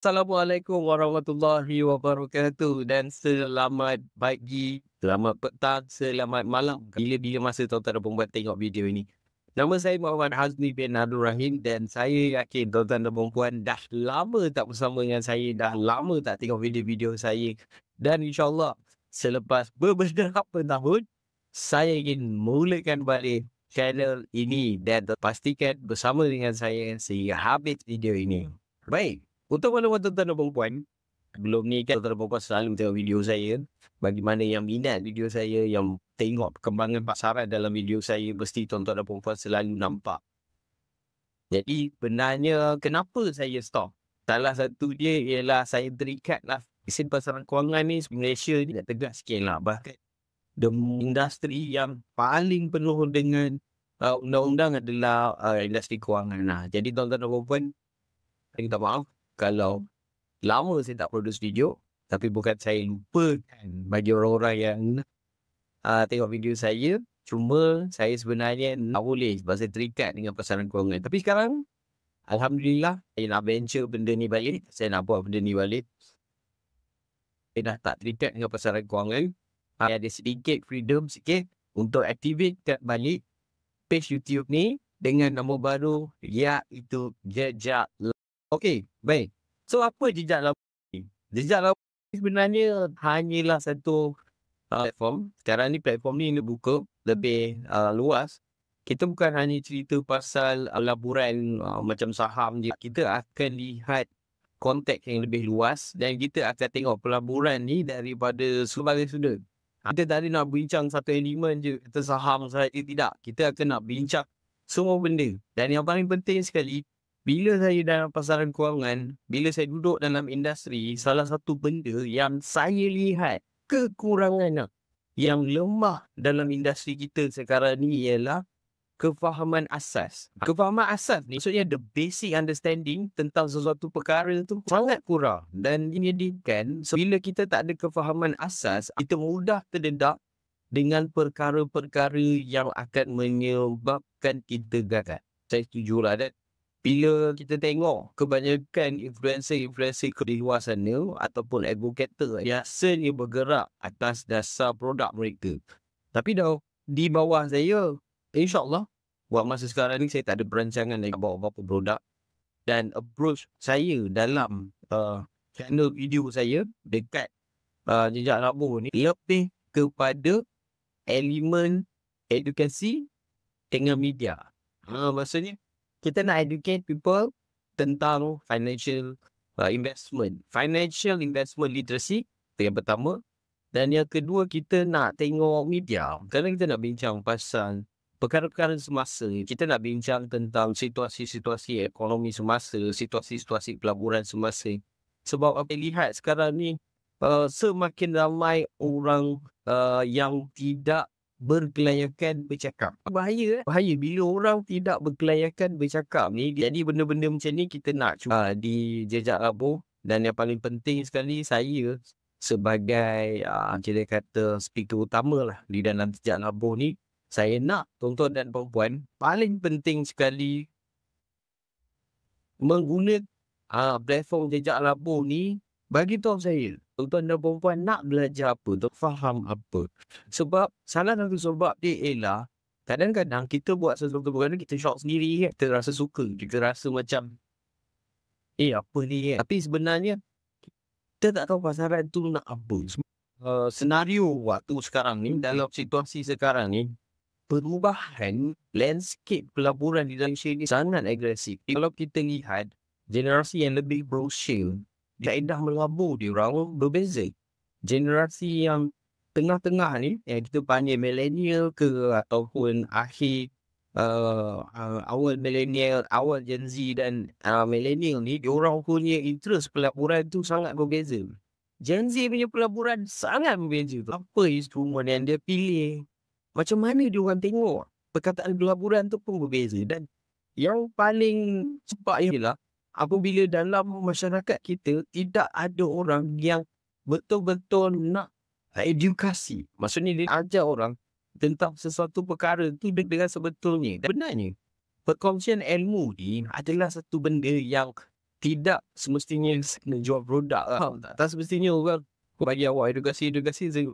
Assalamualaikum warahmatullahi wabarakatuh dan selamat pagi, selamat petang, selamat malam. Bila-bila masa tuan-tuan dan perempuan tengok video ini. Nama saya Muhammad Hazmi bin Abdul Rahim dan saya yakin tuan-tuan dan perempuan dah lama tak bersama dengan saya, dah lama tak tengok video-video saya. Dan insyaAllah selepas beberapa tahun, saya ingin mulakan balik channel ini dan pastikan bersama dengan saya sehingga habis video ini. Baik. Untuk maklumat tuan-tuan dan perempuan, sebelum ni kan tuan-tuan dan perempuan selalu tengok video saya. Bagi mana yang minat video saya, yang tengok perkembangan pasaran dalam video saya, mesti tuan-tuan dan perempuan selalu nampak. Jadi sebenarnya kenapa saya stop? Salah satu dia ialah saya terikat lah. Mesin pasaran kewangan ni Malaysia ni tak tegak sikit lah. Bahkan industri yang paling penuh dengan undang-undang adalah industri kewangan lah. Jadi tuan-tuan dan perempuan, saya minta maaf kalau lama saya tak produce video, tapi bukan saya lupakan bagi orang-orang yang tengok video saya. Cuma saya sebenarnya tak boleh sebab saya terikat dengan pasaran kewangan. Tapi sekarang, Alhamdulillah, saya nak venture benda ni balik. Saya nak buat benda ni balik. Saya dah tak terikat dengan pasaran kewangan. Saya ada sedikit freedom sikit untuk activate balik page YouTube ni dengan nama baru, iaitu Jejak. Okey, baik. So, apa Jejak Labu ni? Jejak Labu ni sebenarnya hanyalah satu platform. Sekarang ni platform ni buka lebih luas. Kita bukan hanya cerita pasal laburan macam saham je. Kita akan lihat konteks yang lebih luas dan kita akan tengok pelaburan ni daripada sebagai sudut. Kita tak ada nak bincang satu elemen je, kata saham sahaja, tidak. Kita akan nak bincang semua benda. Dan yang paling penting sekali, bila saya dalam pasaran kewangan, bila saya duduk dalam industri, salah satu benda yang saya lihat kekurangan yang lemah dalam industri kita sekarang ni ialah kefahaman asas. Kefahaman asas ni maksudnya the basic understanding tentang sesuatu perkara tu sangat kurang. Dan ini jadikan bila kita tak ada kefahaman asas, kita mudah terdedak dengan perkara-perkara yang akan menyebabkan kita gagal. Saya setujulah dan bila kita tengok kebanyakan influencer-influencer di luar sana ataupun advocator biasanya bergerak atas dasar produk mereka. Tapi dah di bawah saya, insyaAllah, buat masa sekarang ni saya tak ada perancangan nak bawa apa-apa produk. Dan approach saya dalam channel video saya dekat Jejak Labu ni lebih kepada elemen edukasi dengan media. Maksudnya, kita nak educate people tentang financial investment. Financial investment literacy, itu yang pertama. Dan yang kedua, kita nak tengok media. Kadang kita nak bincang pasal perkara-perkara semasa. Kita nak bincang tentang situasi-situasi ekonomi semasa, situasi-situasi pelaburan semasa. Sebab apa yang lihat sekarang ni, semakin ramai orang yang tidak berkelayakan bercakap. Bahaya. Bahaya bila orang tidak berkelayakan bercakap ni. Jadi benda-benda macam ni kita nak cuba di Jejak Labu. Dan yang paling penting sekali, saya sebagai kita kata speaker utama lah di dalam Jejak Labu ni, saya nak tuan-tuan dan perempuan paling penting sekali menggunakan platform Jejak Labu ni. Bagi tahu saya, tuan-tuan dan perempuan nak belajar apa, untuk faham apa. Sebab salah satu sebab dia ialah kadang-kadang kita buat sesuatu perkara kita shock sendiri, kita rasa suka, kita rasa macam apa ni. Tapi sebenarnya kita tak tahu pasaran tu nak apa. Senario waktu sekarang ni, dalam situasi sekarang ni, perubahan landscape pelaburan di Malaysia ni sangat agresif. Kalau kita lihat generasi yang lebih berusia, kaedah melabur dia orang berbeza. Generasi yang tengah-tengah ni, yang kita panggil millennial ke ataupun akhir awal millennial, awal Gen Z dan millennial ni, dia orang punya interest pelaburan tu sangat berbeza. Gen Z punya pelaburan sangat berbeza. Apa instrumen yang dia pilih, macam mana dia orang tengok perkataan pelaburan tu pun berbeza. Dan yang paling sebab ialah apabila dalam masyarakat kita tidak ada orang yang betul-betul nak edukasi. Maksudnya dia ajar orang tentang sesuatu perkara tu dengan sebetulnya. Dan benarnya, perkongsian ilmu ni adalah satu benda yang tidak semestinya kena jual produk lah. Tak semestinya orang bagi awak edukasi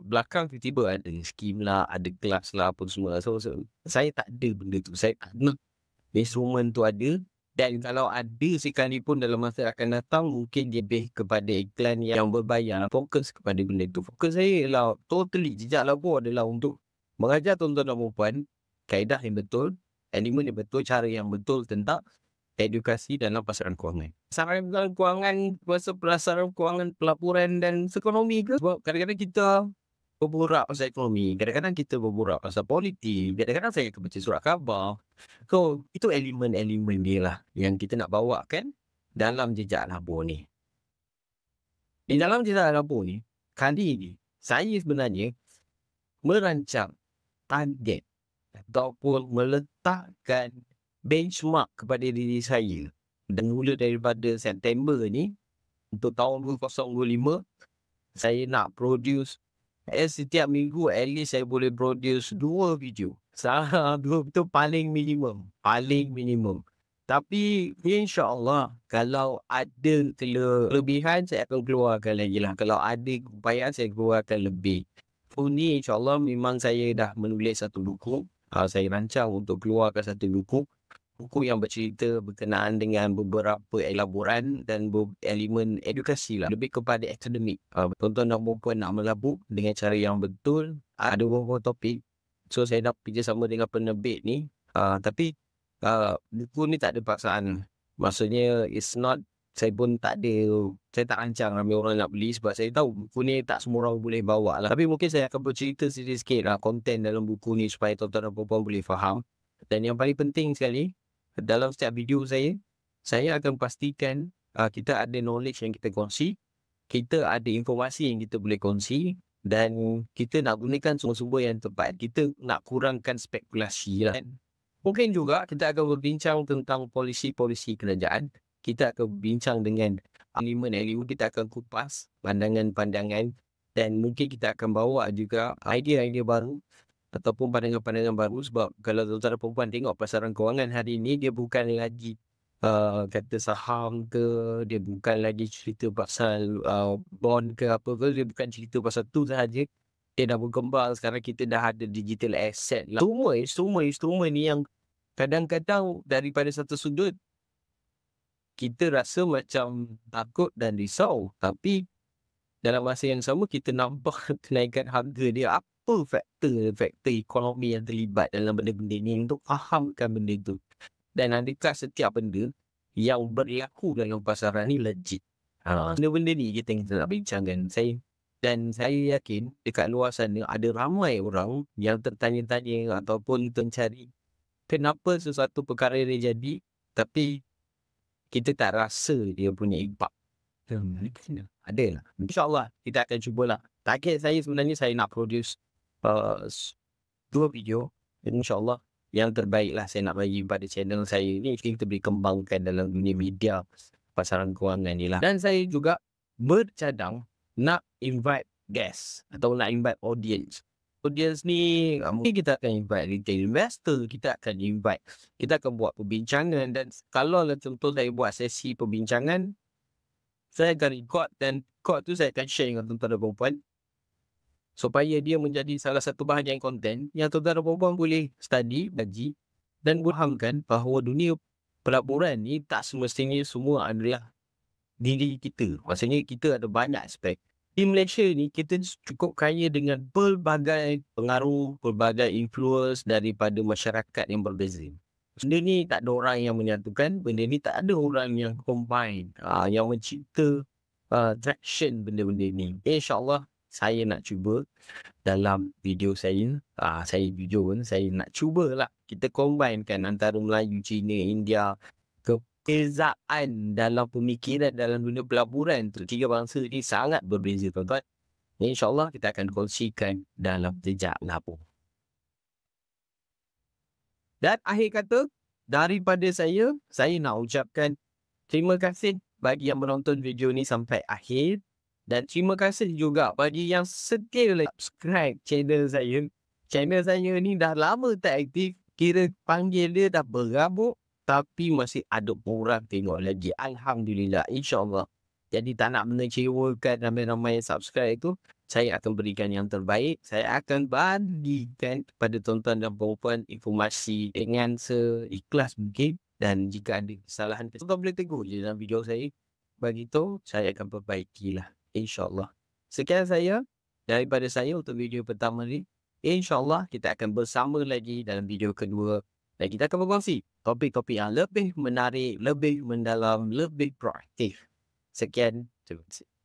belakang tiba-tiba ada skim lah, ada kelas lah apa semua. So saya tak ada benda tu. Saya tak nak instrumen tu ada. Dan kalau ada sekalipun dalam masa akan datang, mungkin dia lebih kepada iklan yang berbayar. Fokus kepada benda tu. Fokus saya ialah totally jejak labur adalah untuk mengajar tuan-tuan dan puan kaedah yang betul, elemen yang betul, cara yang betul tentang edukasi dalam pasaran kewangan. Pasaran kewangan, pasaran kewangan, pelaburan dan ekonomi ke? Sebab kadang-kadang kita berborak pasal ekonomi, kadang-kadang kita berborak pasal politik, kadang-kadang saya akan baca surat khabar. So, itu elemen-elemen dia lah yang kita nak bawakan dalam jejak labur ni. Di dalam jejak labur ni, kali ni, saya sebenarnya merancang target ataupun meletakkan benchmark kepada diri saya. Dan mula daripada September ni, untuk tahun 2025, saya nak produce setiap minggu at least saya boleh produce 2 video. Dua itu paling minimum. Paling minimum. Tapi insyaAllah kalau ada kelebihan saya akan keluarkan lagi lah. Kalau ada keupayaan saya keluarkan lebih. So ni insyaAllah memang saya dah menulis satu buku. Saya rancang untuk keluarkan satu buku. Buku yang bercerita berkenaan dengan beberapa elaboran dan elemen edukasi lah. Lebih kepada akademik. Tuan-tuan dan puan nak melabur dengan cara yang betul. Ada beberapa topik. So saya dah kerjasama dengan penerbit ni. Tapi buku ni tak ada paksaan. Maksudnya it's not, saya pun tak ada, saya tak rancang ramai orang nak beli sebab saya tahu buku ni tak semua orang boleh bawa lah. Tapi mungkin saya akan bercerita sikit lah konten dalam buku ni supaya tuan-tuan dan puan boleh faham. Dan yang paling penting sekali, dalam setiap video saya akan pastikan kita ada knowledge yang kita kongsi, kita ada informasi yang kita boleh kongsi dan kita nak gunakan sumber-sumber yang tepat. Kita nak kurangkan spekulasi lah. Mungkin juga kita akan berbincang tentang polisi-polisi kerajaan. Kita akan berbincang dengan elemen-elemen, kita akan kupas pandangan-pandangan dan mungkin kita akan bawa juga idea-idea baru ataupun pandangan-pandangan baru. Sebab kalau tuan-tuan dan puan tengok pasaran kewangan hari ini, dia bukan lagi kata saham ke, dia bukan lagi cerita pasal bond ke apa ke, dia bukan cerita pasal tu sahaja. Dia dah berkembang, sekarang kita dah ada digital asset lah. Semua instrumen ni yang kadang-kadang daripada satu sudut kita rasa macam takut dan risau, tapi dalam masa yang sama kita nampak kenaikan harga dia. Apa faktor ekonomi yang terlibat dalam benda-benda ni untuk fahamkan benda tu. Dan adakah setiap benda yang berlaku dalam pasaran ni legit? Benda-benda ni kita nak bincangkan. Saya yakin dekat luar sana ada ramai orang yang tertanya-tanya ataupun mencari kenapa sesuatu perkara ni jadi tapi kita tak rasa dia punya impak. Ada lah. InsyaAllah kita akan cubalah. Target saya sebenarnya saya nak produce 2 video. InsyaAllah yang terbaik lah saya nak bagi pada channel saya ni. Kita boleh kembangkan dalam dunia media pasaran kewangan ni lah. Dan saya juga bercadang nak invite guest atau nak invite audience. Audience ni mungkin kita akan invite retail investor, kita akan buat perbincangan. Dan kalau contoh saya buat sesi perbincangan, saya akan record dan record tu saya akan share dengan tuan-tuan dan puan supaya dia menjadi salah satu bahagian konten yang tuan-tuan dan puan boleh study, baji dan fahamkan bahawa dunia pelaburan ni tak semestinya semua adalah diri kita. Maksudnya kita ada banyak aspek. Di Malaysia ni kita cukup kaya dengan pelbagai pengaruh, pelbagai influence daripada masyarakat yang berbeza. Benda ni tak ada orang yang menyatukan, benda ni tak ada orang yang combine, yang mencipta traction benda-benda ni. InsyaAllah saya nak cuba dalam video saya, saya jujur saya nak cubalah kita combinekan antara Melayu, Cina, India. Perbezaan dalam pemikiran dalam dunia pelaburan tu, tiga bangsa ni sangat berbeza tuan-tuan. InsyaAllah kita akan kongsikan dalam jejak labur. Dan akhir kata, daripada saya nak ucapkan terima kasih bagi yang menonton video ni sampai akhir. Dan terima kasih juga bagi yang setia subscribe channel saya. Channel saya ni dah lama tak aktif, kira panggil dia dah berabuk. tapi masih ada orang tengok lagi. Alhamdulillah, insyaAllah. Jadi tak nak mengecewakan ramai-ramai yang subscribe itu, saya akan berikan yang terbaik. Saya akan bagikan kepada tuan-tuan dan puan informasi dengan seikhlas mungkin. Dan jika ada kesalahan, tuan-tuan boleh tegur je dalam video saya. Bagi tu, saya akan perbaikilah. InsyaAllah. Sekian daripada saya untuk video pertama ni. InsyaAllah kita akan bersama lagi dalam video kedua. Dan kita akan berkongsi topik-topik yang lebih menarik, lebih mendalam, lebih proaktif. Sekian, terima kasih.